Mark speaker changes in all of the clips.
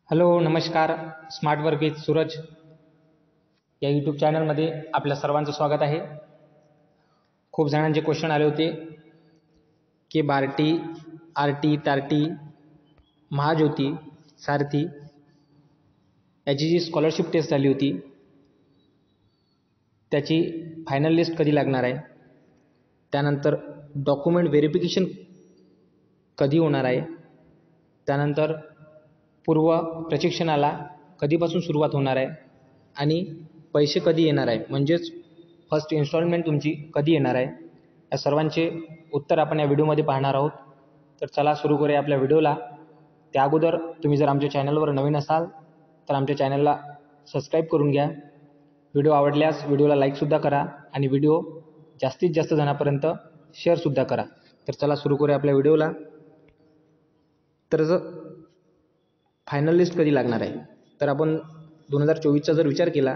Speaker 1: Hello नमस्कार. Smart work with Suraj या YouTube चॅनलमध्ये आपल्या सर्वांचं स्वागत आहे. खूप जणांचे क्वेश्चन आले होते की बार्टी, आरटी, तारटी, महाज्योती, सारथी याची जी स्कॉलरशिप टेस्ट झाली होती त्याची फायनल लिस्ट कधी लागणार आहे, त्यानंतर डॉक्युमेंट व्हेरिफिकेशन कधी होणार आहे, त्यानंतर पूर्व प्रशिक्षणाला कधीपासून सुरुवात होणार आहे आणि पैसे कधी येणार आहे, म्हणजेच फर्स्ट इन्स्टॉलमेंट तुमची कधी येणार आहे, या सर्वांचे उत्तर आपण या व्हिडिओमध्ये पाहणार आहोत. तर चला सुरू करूया आपल्या व्हिडिओला. त्या अगोदर तुम्ही जर आमच्या चॅनलवर नवीन असाल तर आमच्या चॅनलला सबस्क्राईब करून घ्या. व्हिडिओ आवडल्यास व्हिडिओला लाईकसुद्धा करा आणि व्हिडिओ जास्तीत जास्त जणांपर्यंत शेअरसुद्धा करा. तर चला सुरू करूया आपल्या व्हिडिओला. तर फायनल लिस्ट कधी लागणार आहे, तर आपण 2024चा जर विचार केला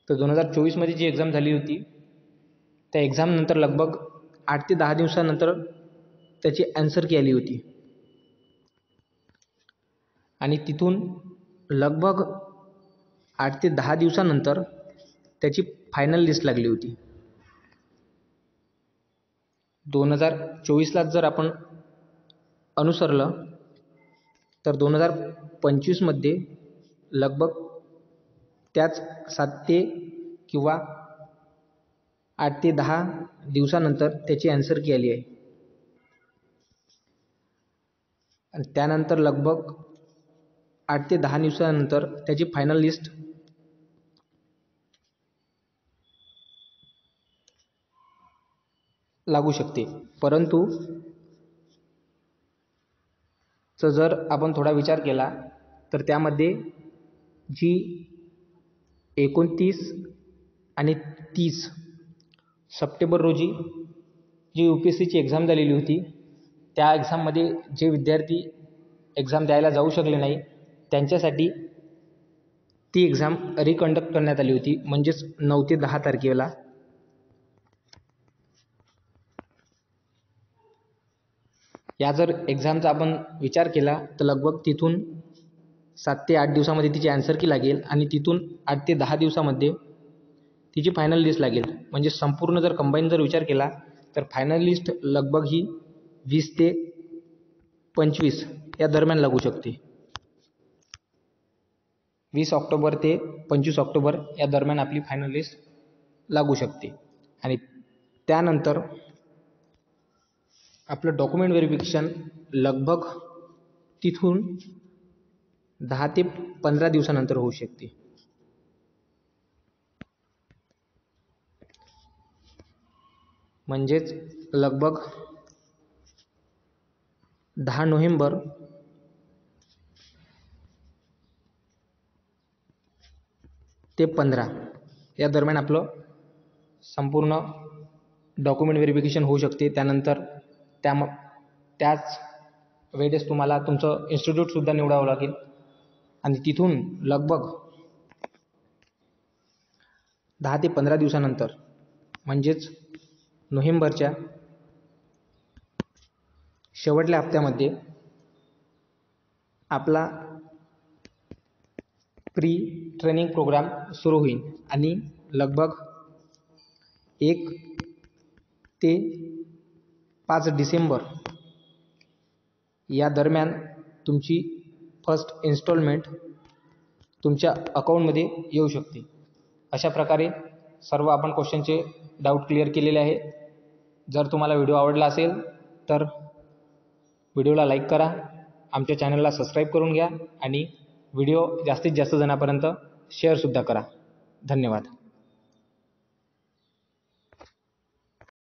Speaker 1: तर 2024मध्ये जी एक्झाम झाली होती त्या एक्झामनंतर लगभग 8 ते 10 दिवसानंतर त्याची ॲन्सर की आली होती आणि तिथून लगभग 8 ते 10 दिवसानंतर त्याची फायनल लिस्ट लागली होती. 2024ला जर आपण अनुसरलं तर 2025मध्ये लगभग त्याच 7 ते किंवा 8 ते 10 दिवसानंतर त्याची ॲन्सर की आली आहे आणि त्यानंतर लगभग 8 ते 10 दिवसानंतर त्याची फायनल लिस्ट लागू शकते. परंतु जर आपण थोडा विचार केला तर त्यामध्ये जी 29 आणि 30 सप्टेंबर रोजी जी UPSCची एक्झाम झालेली होती त्या एक्झाममध्ये जे विद्यार्थी एक्झाम द्यायला जाऊ शकले नाही त्यांच्यासाठी ती एक्झाम रिकंडक्ट करण्यात आली होती, म्हणजेच 9 ते 10 तारखेला. या जर एक्झामचा आपण विचार केला तर लगभग तिथून 7 ते 8 दिवसामध्ये तिची ॲन्सर की लागेल आणि तिथून 8 ते 10 दिवसामध्ये तिची फायनल लिस्ट लागेल. म्हणजे संपूर्ण जर कंबाईन जर विचार केला तर फायनल लिस्ट लगभग ही 20 ते 25 या दरम्यान लागू शकते. 20 ऑक्टोबर ते 25 ऑक्टोबर या दरम्यान आपली फायनल लिस्ट लागू शकते आणि त्यानंतर आपलं डॉक्युमेंट व्हेरिफिकेशन लगभग तिथून 10 ते 15 दिवसानंतर होऊ शकते. म्हणजेच लगभग 10 नोव्हेंबर ते 15 या दरम्यान आपलं संपूर्ण डॉक्युमेंट व्हेरिफिकेशन होऊ शकते. त्यानंतर त्याच वेळेस तुम्हाला तुमचं इन्स्टिट्यूटसुद्धा निवडावं लागेल आणि तिथून लगभग 10 ते 15 दिवसानंतर म्हणजेच नोव्हेंबरच्या शेवटल्या हप्त्यामध्ये आपला प्री ट्रेनिंग प्रोग्राम सुरू होईल आणि लगभग 1 ते 5 डिसेंबर या दरम्यान तुमची फर्स्ट इन्स्टॉलमेंट तुमच्या अकाउंटमध्ये येऊ शकते. अशा प्रकारे सर्व आपण क्वेश्चनचे डाऊट क्लिअर केलेले आहे. जर तुम्हाला व्हिडिओ आवडला असेल तर व्हिडिओला लाईक करा, आमच्या चॅनलला सबस्क्राईब करून घ्या आणि व्हिडिओ जास्तीत जास्त जणांपर्यंत शेअरसुद्धा करा. धन्यवाद.